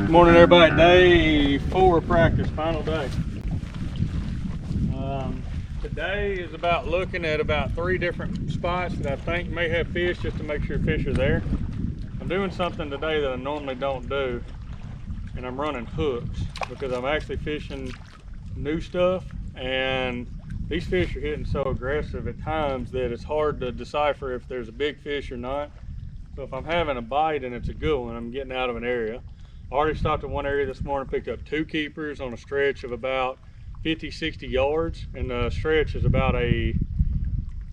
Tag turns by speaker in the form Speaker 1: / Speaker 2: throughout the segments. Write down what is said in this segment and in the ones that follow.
Speaker 1: Morning everybody, day 4 of practice, final day. Today is about looking at about 3 different spots that I think may have fish, just to make sure fish are there. I'm doing something today that I normally don't do, and I'm running hooks because I'm actually fishing new stuff, and these fish are hitting so aggressive at times that it's hard to decipher if there's a big fish or not. So if I'm having a bite and it's a good one, I'm getting out of an area. I already stopped at one area this morning, picked up 2 keepers on a stretch of about 50-60 yards, and the stretch is about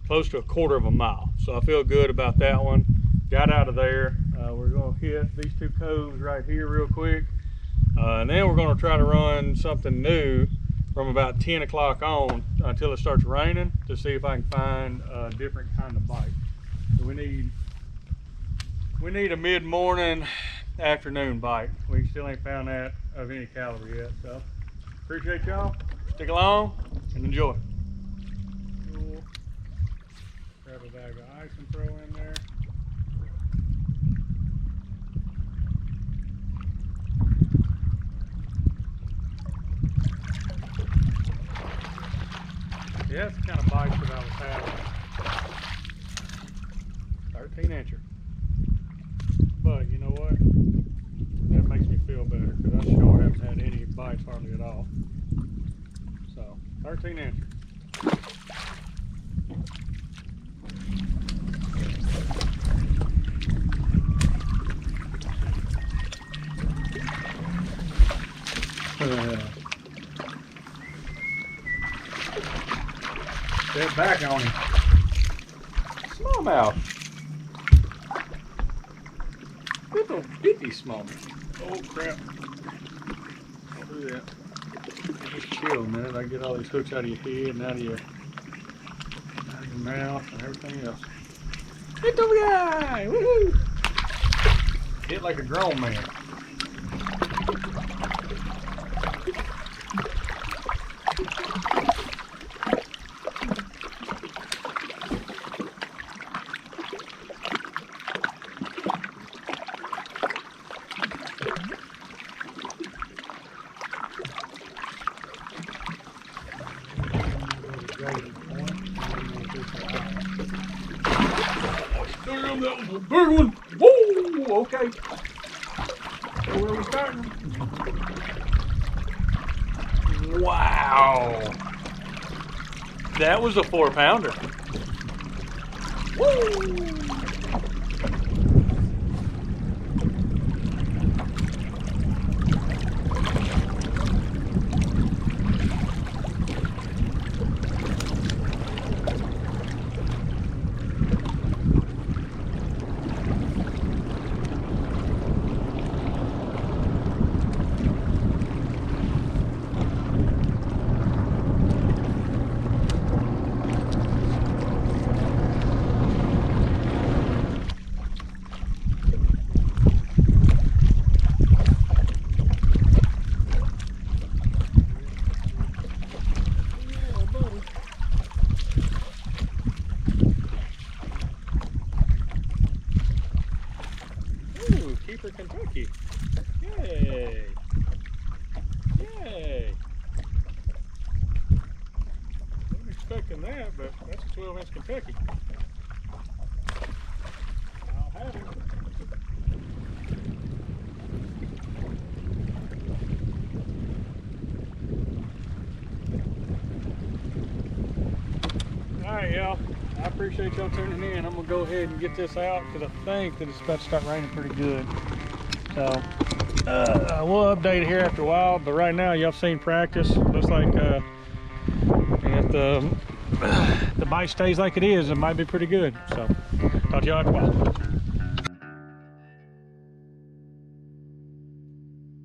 Speaker 1: close to a quarter of a mile. So I feel good about that one. Got out of there. We're going to hit these 2 coves right here real quick, and then we're going to try to run something new from about 10 o'clock on until it starts raining to see if I can find a different kind of bite. So we need a mid-morning afternoon bite. We still ain't found that of any caliber yet, so appreciate y'all. Stick along and enjoy. Cool. Grab a bag of ice and throw in there. Yeah, that's the kind of bites that I was having. 13 incher. But you know what? That makes me feel better because I sure haven't had any bites hardly at all. So, 13 incher. Step back on him. Smallmouth. Little bitty smallmouth. Oh crap. Don't do that. Just chill a minute. I get all these hooks out of your head and out of your mouth and everything else. Little guy! Woohoo! Hit like a grown man. Damn, that was a big one. Whoa, okay. So where are we starting? Wow. That was a 4-pounder. Woo. Keeper Kentucky. Yay! Yay! Wasn't expecting that, but that's a 12-inch Kentucky. I'll have it. Alright, y'all. I appreciate y'all tuning in. I'm gonna go ahead and get this out because I think that it's about to start raining pretty good. So we'll update it here after a while. But right now, y'all seen practice. Looks like if the bite stays like it is, it might be pretty good. So talk to y'all after a while.